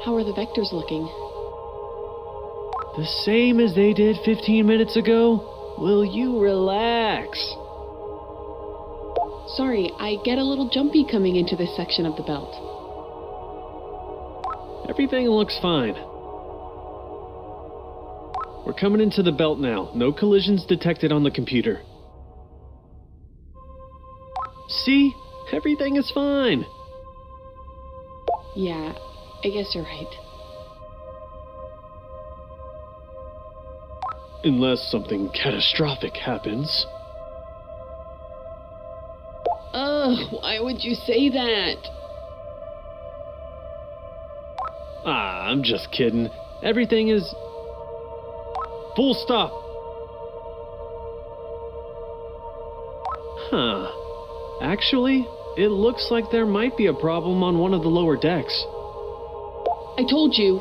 How are the vectors looking? The same as they did 15 minutes ago? Will you relax? Sorry, I get a little jumpy coming into this section of the belt. Everything looks fine. We're coming into the belt now. No collisions detected on the computer. See? Everything is fine. Yeah, I guess you're right. Unless something catastrophic happens. Ugh, why would you say that? I'm just kidding. Everything is... full stop. Huh. Actually, it looks like there might be a problem on one of the lower decks. I told you.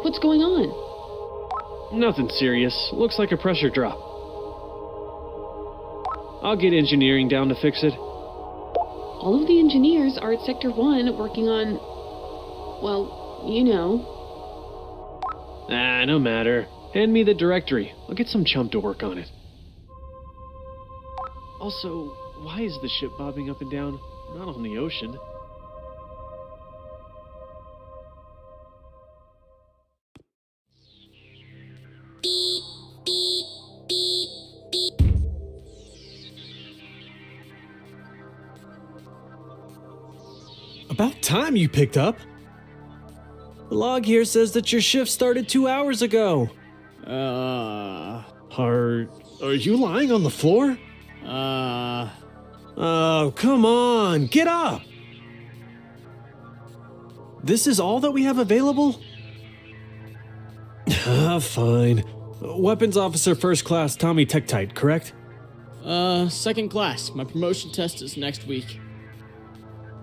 What's going on? Nothing serious. Looks like a pressure drop. I'll get engineering down to fix it. All of the engineers are at Sector 1 working on... well, you know. No matter. Hand me the directory. I'll get some chump to work on it. Also, why is the ship bobbing up and down? We're not on the ocean. About time you picked up. The log here says that your shift started 2 hours ago. Are you lying on the floor? Oh, come on, get up! This is all that we have available? Fine. Weapons Officer First Class Tommy Tektite, correct? Second class. My promotion test is next week.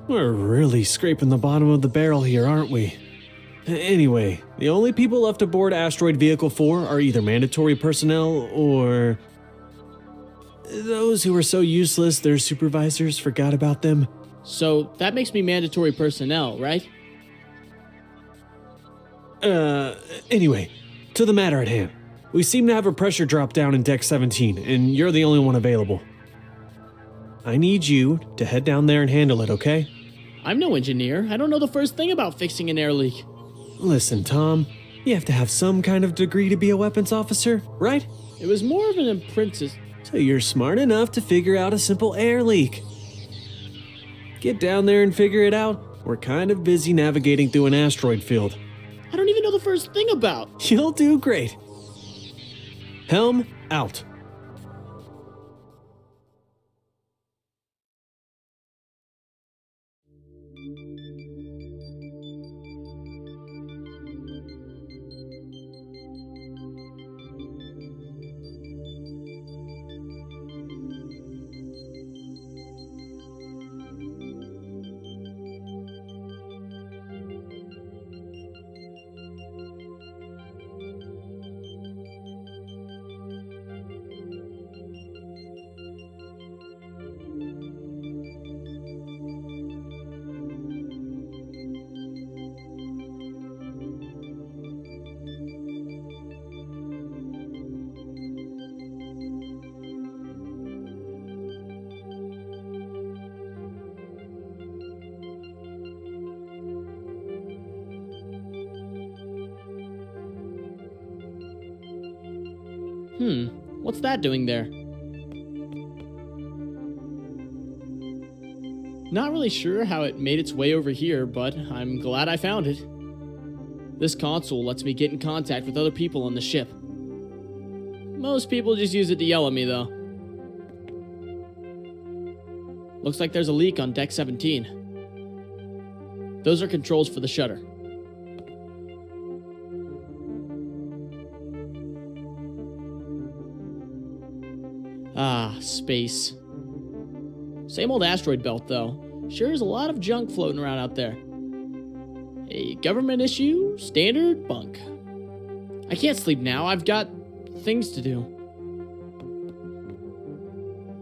We're really scraping the bottom of the barrel here, aren't we? Anyway, the only people left aboard Asteroid Vehicle 4 are either mandatory personnel or... those who were so useless their supervisors forgot about them. So, that makes me mandatory personnel, right? Anyway, to the matter at hand. We seem to have a pressure drop down in Deck 17, and you're the only one available. I need you to head down there and handle it, okay? I'm no engineer. I don't know the first thing about fixing an air leak. Listen, Tom, you have to have some kind of degree to be a weapons officer, right? It was more of an apprentice. So you're smart enough to figure out a simple air leak. Get down there and figure it out. We're kind of busy navigating through an asteroid field. I don't even know the first thing about. You'll do great. Helm out. What's that doing there? Not really sure how it made its way over here, but I'm glad I found it. This console lets me get in contact with other people on the ship. Most people just use it to yell at me, though. Looks like there's a leak on Deck 17. Those are controls for the shutter. Ah, space. Same old asteroid belt, though. Sure is a lot of junk floating around out there. A government issue, standard bunk. I can't sleep now. I've got things to do.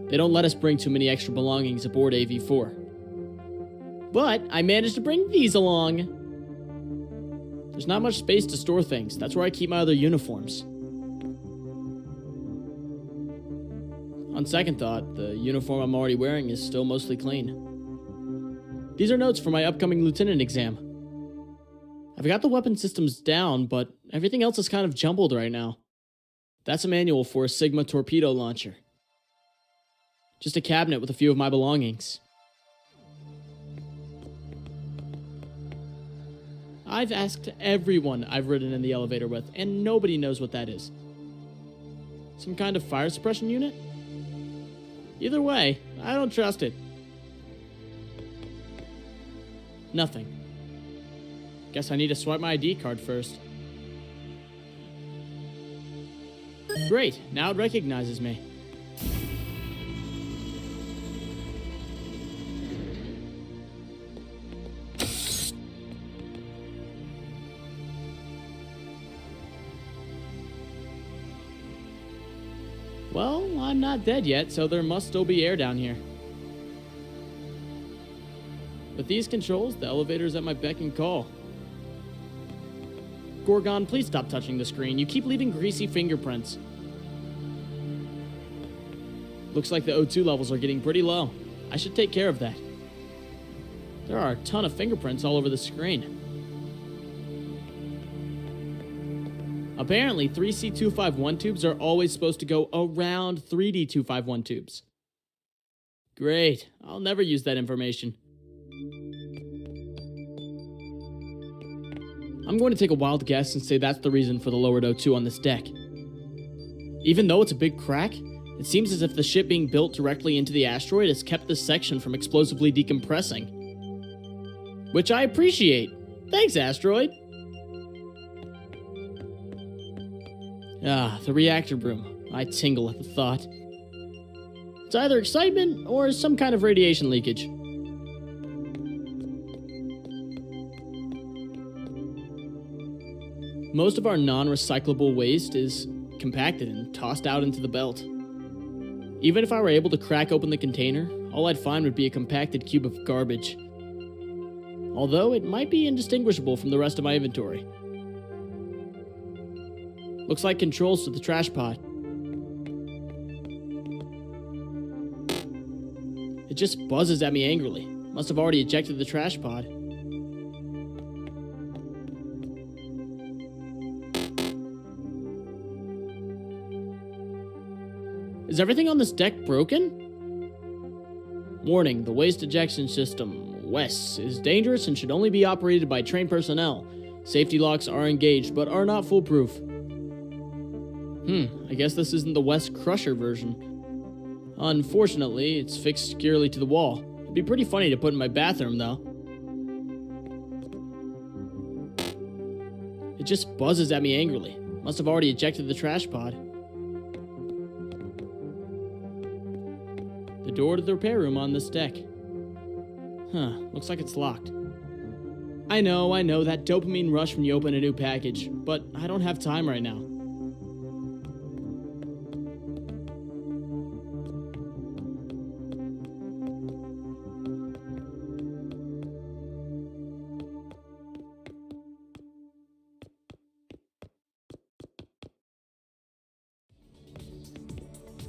They don't let us bring too many extra belongings aboard AV4. But I managed to bring these along. There's not much space to store things. That's where I keep my other uniforms. On second thought, the uniform I'm already wearing is still mostly clean. These are notes for my upcoming lieutenant exam. I've got the weapon systems down, but everything else is kind of jumbled right now. That's a manual for a Sigma torpedo launcher. Just a cabinet with a few of my belongings. I've asked everyone I've ridden in the elevator with, and nobody knows what that is. Some kind of fire suppression unit? Either way, I don't trust it. Nothing. Guess I need to swipe my ID card first. Great, now it recognizes me. Well, I'm not dead yet, so there must still be air down here. With these controls, the elevator's at my beck and call. Gorgon, please stop touching the screen. You keep leaving greasy fingerprints. Looks like the O2 levels are getting pretty low. I should take care of that. There are a ton of fingerprints all over the screen. Apparently, 3C251 tubes are always supposed to go around 3D251 tubes. Great, I'll never use that information. I'm going to take a wild guess and say that's the reason for the lowered O2 on this deck. Even though it's a big crack, it seems as if the ship being built directly into the asteroid has kept this section from explosively decompressing. Which I appreciate. Thanks, Asteroid. Ah, the reactor room. I tingle at the thought. It's either excitement or some kind of radiation leakage. Most of our non-recyclable waste is compacted and tossed out into the belt. Even if I were able to crack open the container, all I'd find would be a compacted cube of garbage. Although it might be indistinguishable from the rest of my inventory. Looks like controls to the trash pod. It just buzzes at me angrily. Must have already ejected the trash pod. Is everything on this deck broken? Warning, the waste ejection system, WES, is dangerous and should only be operated by trained personnel. Safety locks are engaged, but are not foolproof. I guess this isn't the WES Crusher version. Unfortunately, it's fixed securely to the wall. It'd be pretty funny to put in my bathroom, though. It just buzzes at me angrily. Must have already ejected the trash pod. The door to the repair room on this deck. Looks like it's locked. I know, that dopamine rush when you open a new package, but I don't have time right now.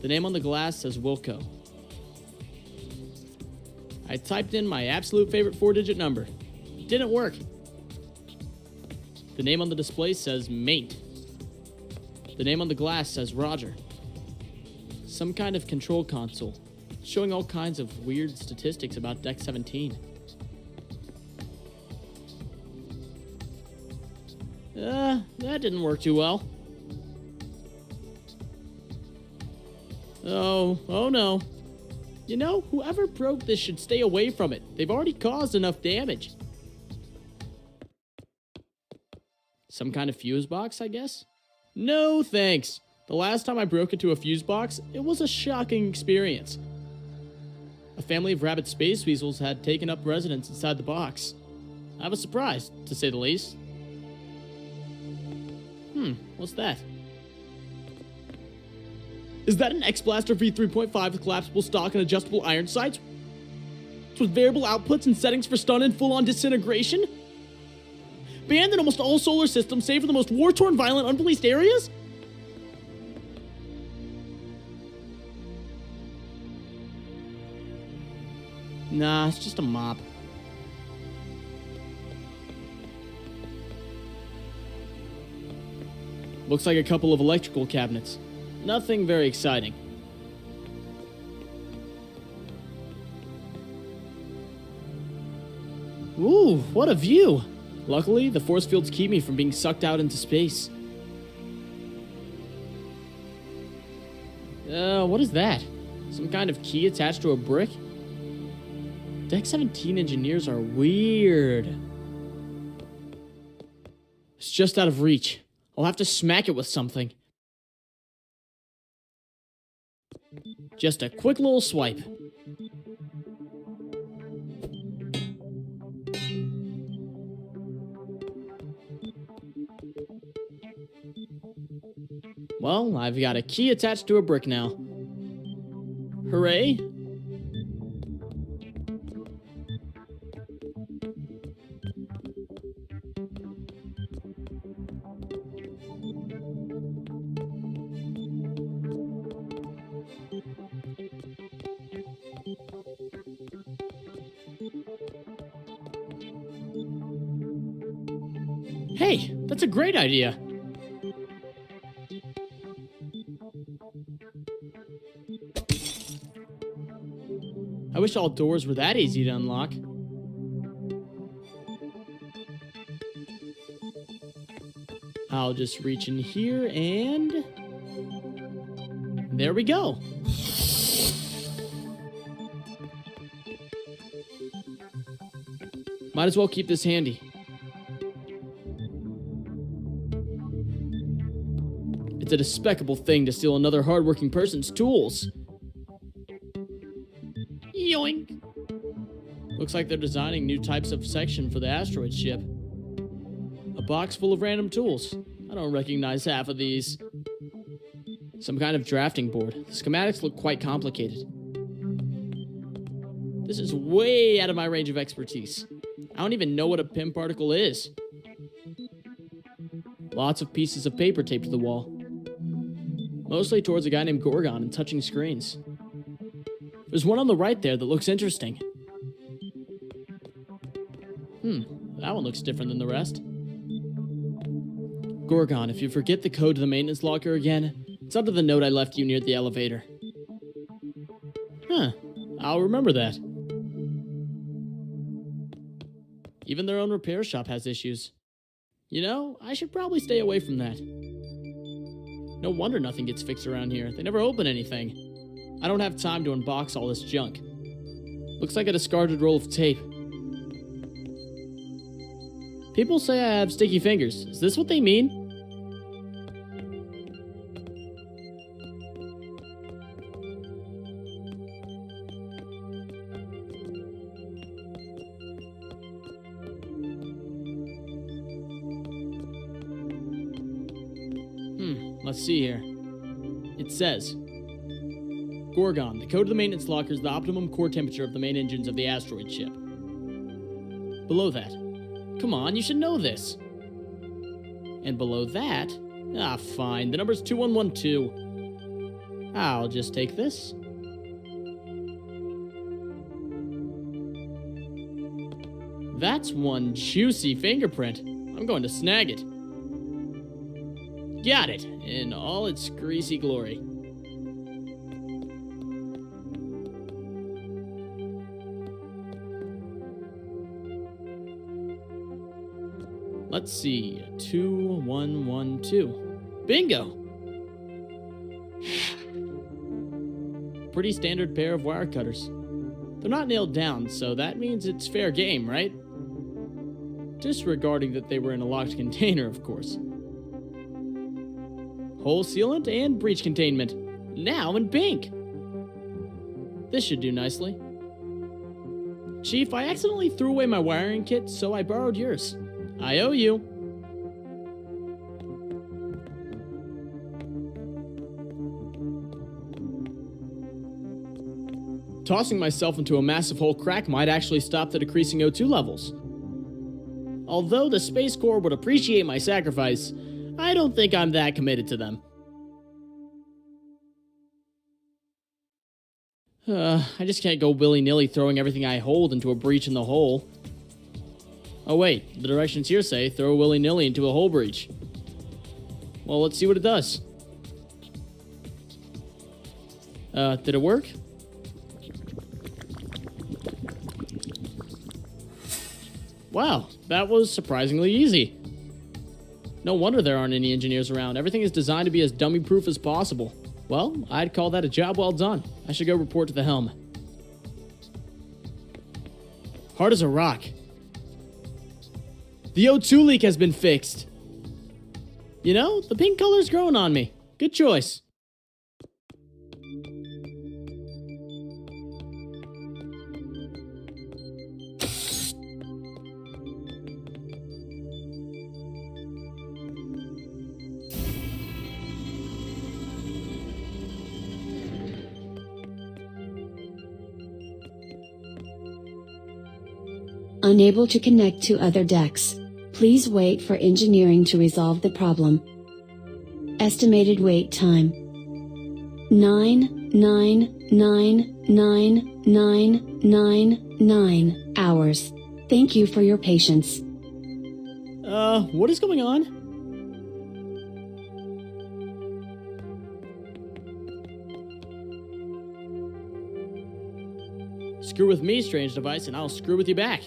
The name on the glass says Wilco. I typed in my absolute favorite 4-digit number. It didn't work. The name on the display says Mate. The name on the glass says Roger. Some kind of control console, showing all kinds of weird statistics about Deck 17. That didn't work too well. Oh no. You know, whoever broke this should stay away from it. They've already caused enough damage. Some kind of fuse box, I guess? No thanks. The last time I broke into a fuse box, it was a shocking experience. A family of rabid space weasels had taken up residence inside the box. I was surprised, to say the least. What's that? Is that an X-Blaster V3.5 with collapsible stock and adjustable iron sights? With variable outputs and settings for stun and full-on disintegration? banned in almost all solar systems, save for the most war-torn, violent, unpoliced areas? Nah, it's just a mop. Looks like a couple of electrical cabinets. Nothing very exciting. Ooh, what a view! Luckily, the force fields keep me from being sucked out into space. What is that? Some kind of key attached to a brick? Deck 17 engineers are weird. It's just out of reach. I'll have to smack it with something. Just a quick little swipe. Well, I've got a key attached to a brick now. Hooray! Hey, that's a great idea. I wish all doors were that easy to unlock. I'll just reach in here and... there we go. Might as well keep this handy. It's a despicable thing to steal another hardworking person's tools. Yoink! Looks like they're designing new types of section for the asteroid ship. A box full of random tools. I don't recognize half of these. Some kind of drafting board. The schematics look quite complicated. This is way out of my range of expertise. I don't even know what a PIM particle is. Lots of pieces of paper taped to the wall. Mostly towards a guy named Gorgon and touching screens. There's one on the right there that looks interesting. That one looks different than the rest. Gorgon, if you forget the code to the maintenance locker again, it's under the note I left you near the elevator. Huh, I'll remember that. Even their own repair shop has issues. You know, I should probably stay away from that. No wonder nothing gets fixed around here. They never open anything. I don't have time to unbox all this junk. Looks like a discarded roll of tape. People say I have sticky fingers. Is this what they mean? Let's see here. It says, Gorgon, the code of the maintenance locker is the optimum core temperature of the main engines of the asteroid ship. Below that, come on, you should know this. And below that, fine, the number's 2112. I'll just take this. That's one juicy fingerprint. I'm going to snag it. Got it, in all its greasy glory. Let's see, 2112. Bingo! Pretty standard pair of wire cutters. They're not nailed down, so that means it's fair game, right? Disregarding that they were in a locked container, of course. Hole sealant and breach containment. Now in pink. This should do nicely. Chief, I accidentally threw away my wiring kit, so I borrowed yours. I owe you. Tossing myself into a massive hole crack might actually stop the decreasing O2 levels. Although the Space Corps would appreciate my sacrifice, I don't think I'm that committed to them. I just can't go willy-nilly throwing everything I hold into a breach in the hull. Oh wait, the directions here say throw willy-nilly into a hull breach. Well, let's see what it does. Did it work? Wow, that was surprisingly easy. No wonder there aren't any engineers around. Everything is designed to be as dummy-proof as possible. Well, I'd call that a job well done. I should go report to the helm. Hard as a rock. The O2 leak has been fixed. You know, the pink color's growing on me. Good choice. Unable to connect to other decks. Please wait for engineering to resolve the problem. Estimated wait time 9 hours. Thank you for your patience. What is going on? Screw with me, strange device, and I'll screw with you back.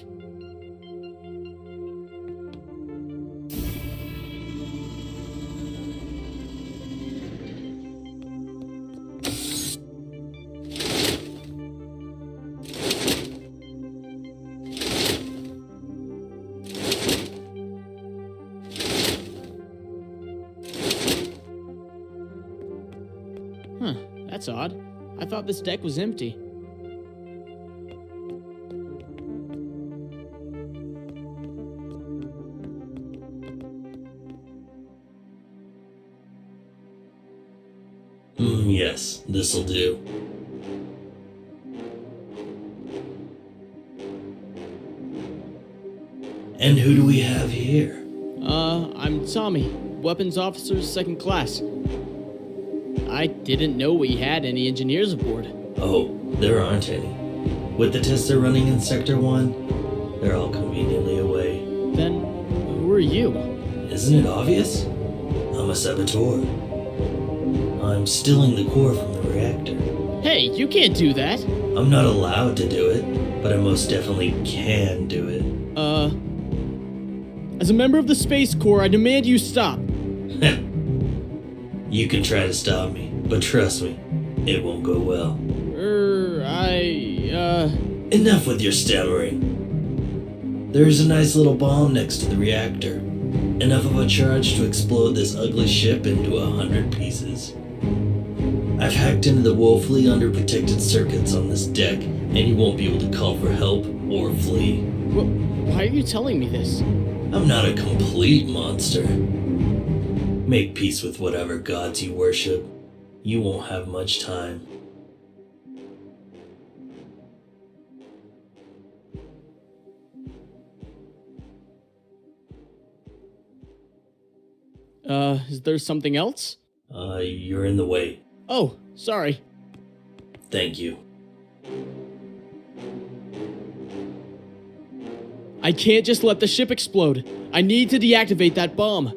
Huh, that's odd. I thought this deck was empty. Yes, this'll do. And who do we have here? I'm Tommy, weapons officer, second class. I didn't know we had any engineers aboard. Oh, there aren't any. With the tests they're running in Sector 1, they're all conveniently away. Then, who are you? Isn't it obvious? I'm a saboteur. I'm stealing the core from the reactor. Hey, you can't do that! I'm not allowed to do it, but I most definitely can do it. As a member of the Space Corps, I demand you stop. You can try to stop me, but trust me, it won't go well. Enough with your stammering. There is a nice little bomb next to the reactor. Enough of a charge to explode this ugly ship into 100 pieces. I've hacked into the woefully underprotected circuits on this deck, and you won't be able to call for help or flee. Why are you telling me this? I'm not a complete monster. Make peace with whatever gods you worship. You won't have much time. Is there something else? You're in the way. Oh, sorry. Thank you. I can't just let the ship explode. I need to deactivate that bomb.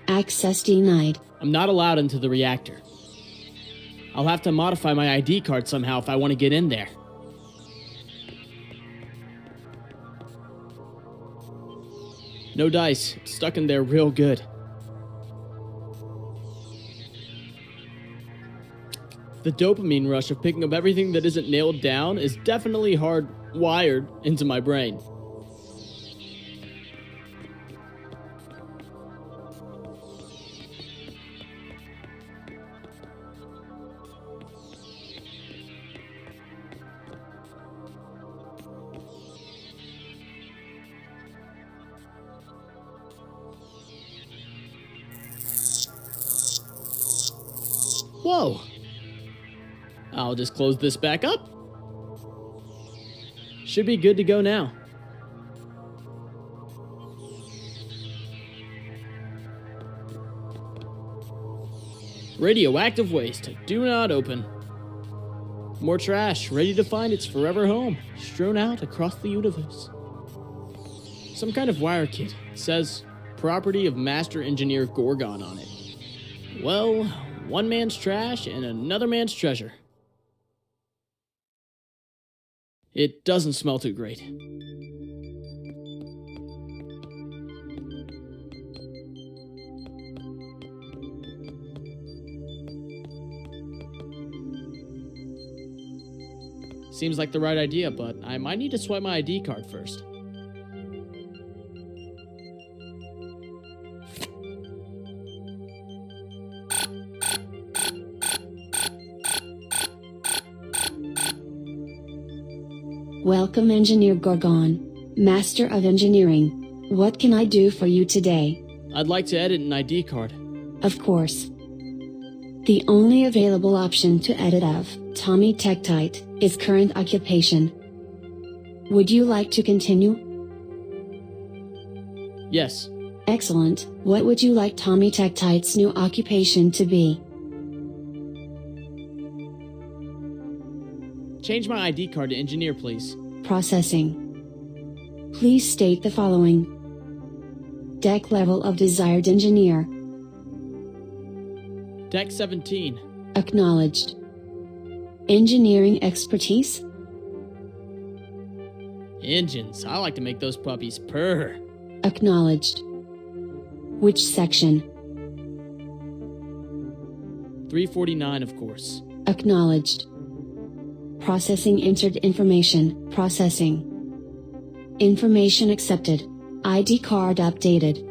Access denied. I'm not allowed into the reactor. I'll have to modify my ID card somehow if I want to get in there. No dice. Stuck in there real good. The dopamine rush of picking up everything that isn't nailed down is definitely hardwired into my brain. Whoa. I'll just close this back up. Should be good to go now. Radioactive waste. Do not open. More trash, ready to find its forever home, strewn out across the universe. Some kind of wire kit. It says, property of Master Engineer Gorgon on it. Well, one man's trash and another man's treasure. It doesn't smell too great. Seems like the right idea, but I might need to swipe my ID card first. Welcome, Engineer Gorgon, Master of Engineering. What can I do for you today? I'd like to edit an ID card. Of course. The only available option to edit of Tommy Tektite is current occupation. Would you like to continue? Yes. Excellent. What would you like Tommy Tektite's new occupation to be? Change my ID card to engineer, please. Processing. Please state the following. Deck level of desired engineer. Deck 17. Acknowledged. Engineering expertise? Engines. I like to make those puppies purr. Acknowledged. Which section? 349, of course. Acknowledged. Processing entered information. Processing. Information accepted. ID card updated.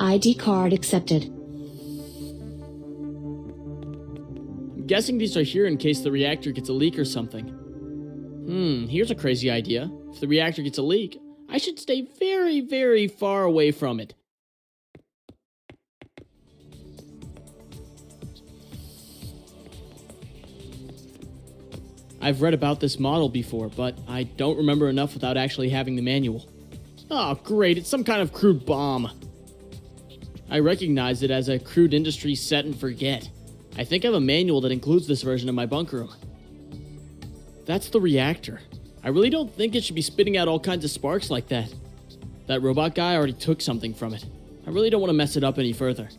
ID card accepted. I'm guessing these are here in case the reactor gets a leak or something. Here's a crazy idea. If the reactor gets a leak, I should stay very, very far away from it. I've read about this model before, but I don't remember enough without actually having the manual. Oh, great, it's some kind of crude bomb. I recognize it as a crude industry set and forget. I think I have a manual that includes this version in my bunk room. That's the reactor. I really don't think it should be spitting out all kinds of sparks like that. That robot guy already took something from it. I really don't want to mess it up any further.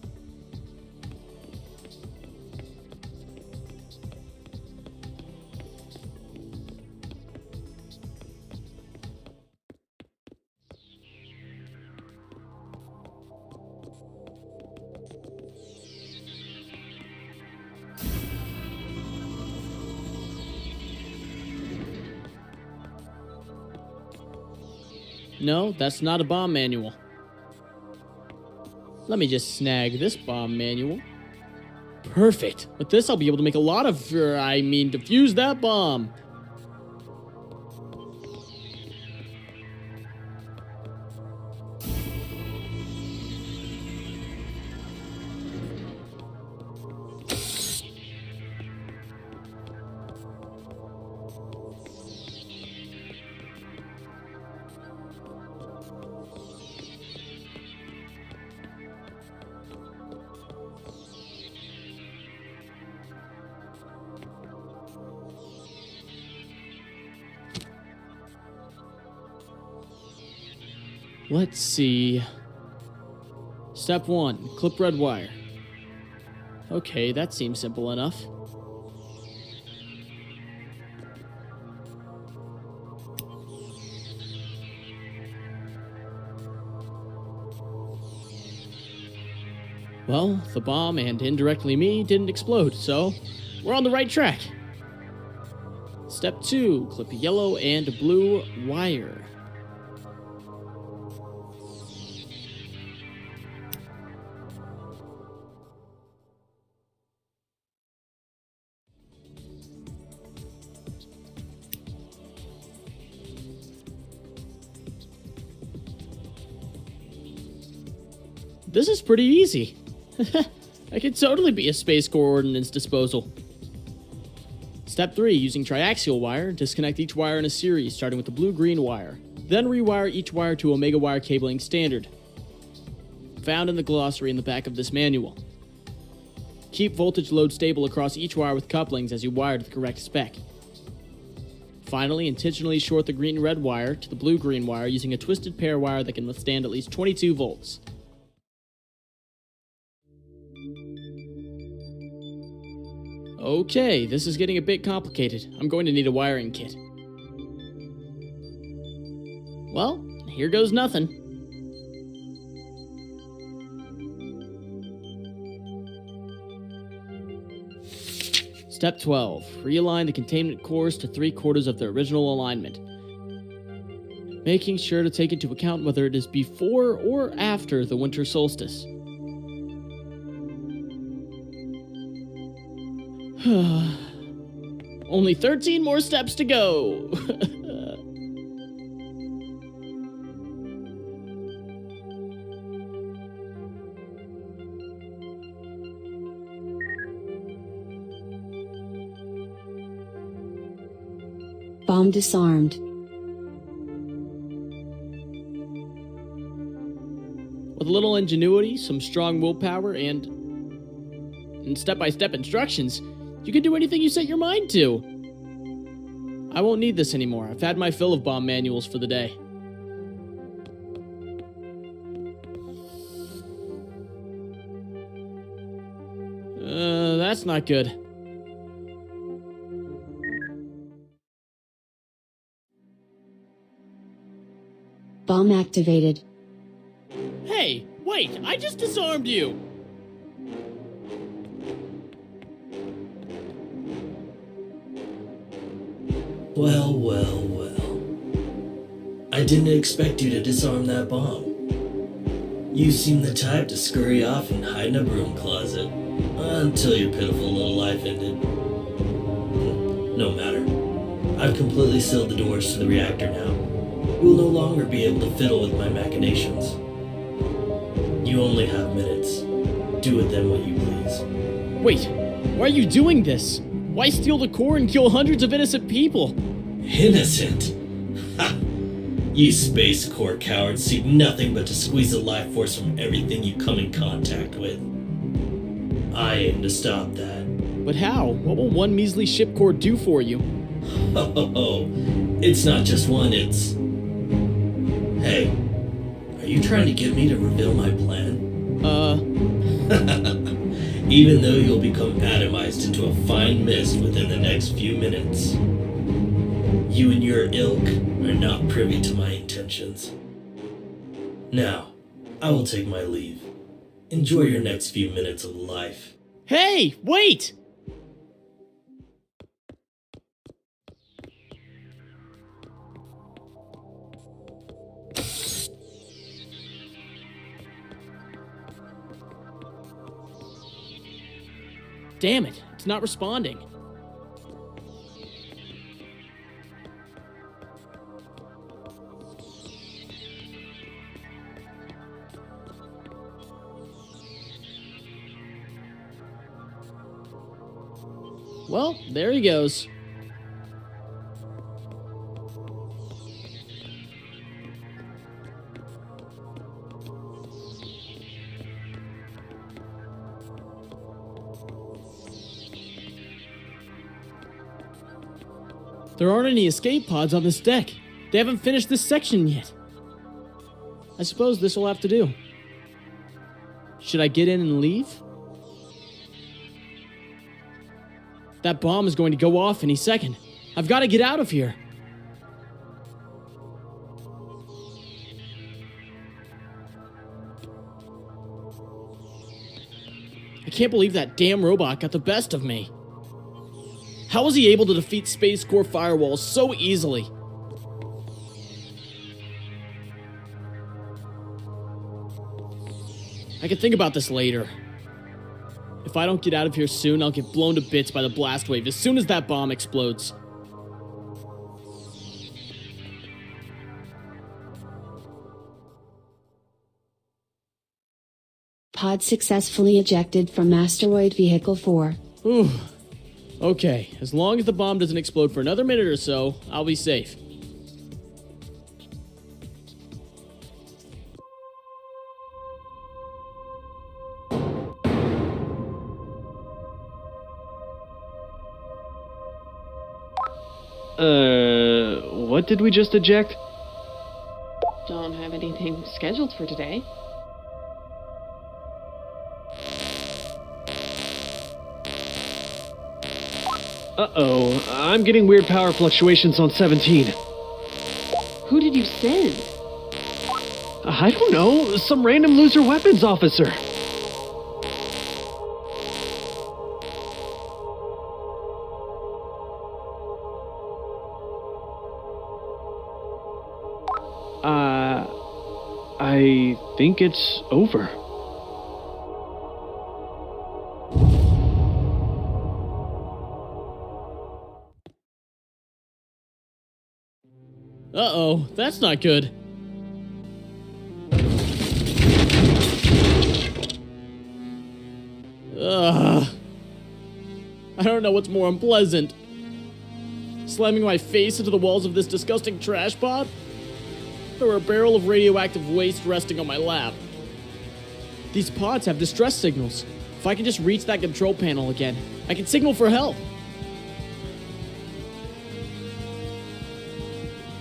No, that's not a bomb manual. Let me just snag this bomb manual. Perfect. With this, I'll be able to make a lot of, defuse that bomb. Let's see. Step 1, clip red wire. Okay, that seems simple enough. Well, the bomb and indirectly me didn't explode, so we're on the right track. Step 2, clip yellow and blue wire. This is pretty easy. I could totally be a Space Corps ordnance disposal. Step 3, using triaxial wire, disconnect each wire in a series, starting with the blue-green wire. Then rewire each wire to Omega wire cabling standard, found in the glossary in the back of this manual. Keep voltage load stable across each wire with couplings as you wire to the correct spec. Finally, intentionally short the green-red wire to the blue-green wire using a twisted pair wire that can withstand at least 22 volts. Okay, this is getting a bit complicated. I'm going to need a wiring kit. Well, here goes nothing. Step 12. Realign the containment cores to 3/4 of their original alignment, making sure to take into account whether it is before or after the winter solstice. Only 13 more steps to go! Bomb disarmed. With a little ingenuity, some strong willpower, and step-by-step instructions, you can do anything you set your mind to. I won't need this anymore. I've had my fill of bomb manuals for the day. That's not good. Bomb activated. Hey, wait! I just disarmed you! Well, well, well. I didn't expect you to disarm that bomb. You seem the type to scurry off and hide in a broom closet until your pitiful little life ended. No matter. I've completely sealed the doors to the reactor now. You will no longer be able to fiddle with my machinations. You only have minutes. Do with them what you please. Wait, why are you doing this? Why steal the core and kill hundreds of innocent people? Innocent? Ha! You Space Corps cowards seek nothing but to squeeze the life force from everything you come in contact with. I aim to stop that. But how? What will one measly ship core do for you? Oh, it's not just one, it's... Hey, are you trying to get me to reveal my plan? Even though you'll become atomized into a fine mist within the next few minutes. You and your ilk are not privy to my intentions. Now, I will take my leave. Enjoy your next few minutes of life. Hey, wait! Damn it, it's not responding. Well, there he goes. There aren't any escape pods on this deck. They haven't finished this section yet. I suppose this will have to do. Should I get in and leave? That bomb is going to go off any second. I've got to get out of here. I can't believe that damn robot got the best of me. How was he able to defeat Space Corps firewalls so easily? I can think about this later. If I don't get out of here soon, I'll get blown to bits by the blast wave as soon as that bomb explodes. pod successfully ejected from Asteroid Vehicle 4. Whew. Okay, as long as the bomb doesn't explode for another minute or so, I'll be safe. What did we just eject? Don't have anything scheduled for today. Uh-oh, I'm getting weird power fluctuations on 17. Who did you send? I don't know, some random loser weapons officer. I think it's over. Uh-oh, that's not good. Ugh. I don't know what's more unpleasant. Slamming my face into the walls of this disgusting trash pod? Or a barrel of radioactive waste resting on my lap? These pods have distress signals. If I can just reach that control panel again, I can signal for help.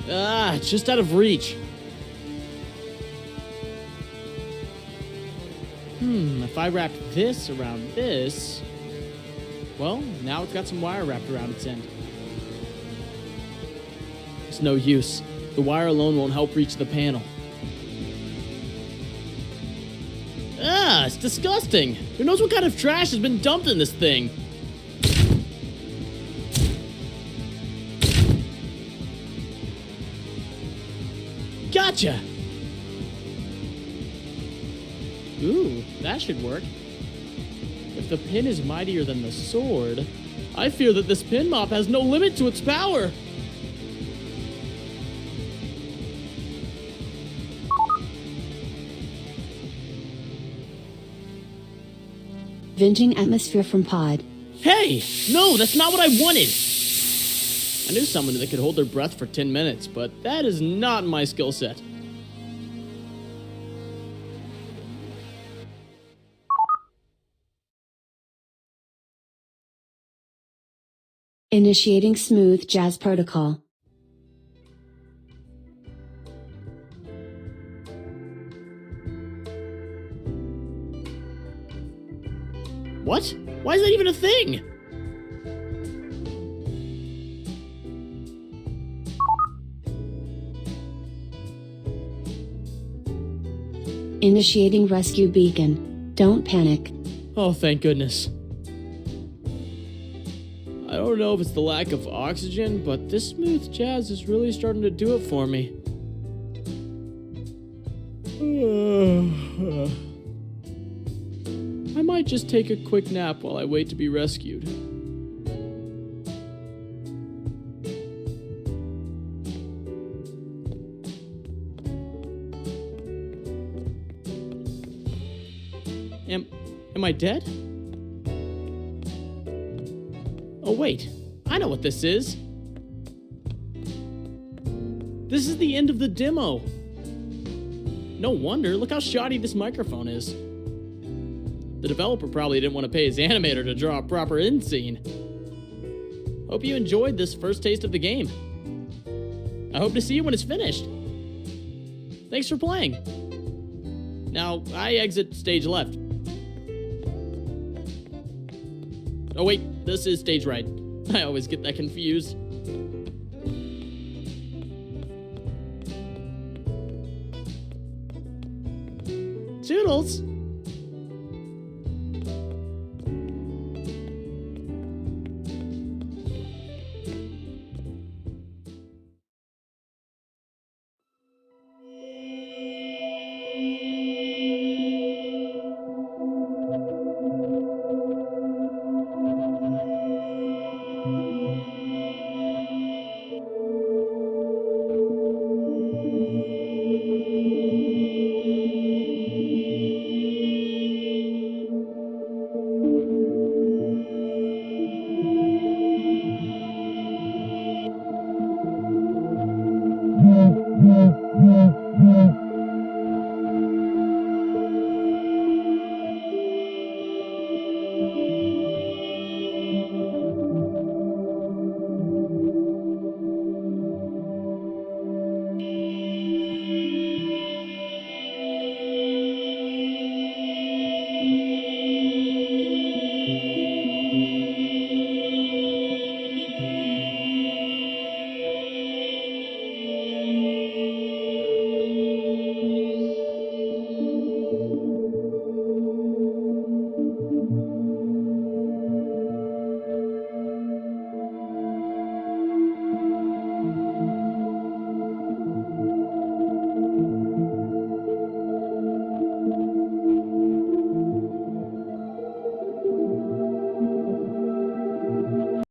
Ah, it's just out of reach. If I wrapped this around this... Well, now it's got some wire wrapped around its end. It's no use. The wire alone won't help reach the panel. Ah, it's disgusting. Who knows what kind of trash has been dumped in this thing? Gotcha! Ooh, that should work. If the pin is mightier than the sword, I fear that this pin mop has no limit to its power. Venting atmosphere from pod. Hey! No, that's not what I wanted! I knew someone that could hold their breath for 10 minutes, but that is not my skill set. Initiating smooth jazz protocol. What? Why is that even a thing? Initiating rescue beacon. Don't panic. Oh, thank goodness. I don't know if it's the lack of oxygen, but this smooth jazz is really starting to do it for me. I might just take a quick nap while I wait to be rescued. Am I dead? Oh wait, I know what this is. This is the end of the demo. No wonder, look how shoddy this microphone is. The developer probably didn't want to pay his animator to draw a proper end scene. Hope you enjoyed this first taste of the game. I hope to see you when it's finished. Thanks for playing. Now, I exit stage left. Oh wait, this is stage right. I always get that confused. Toodles!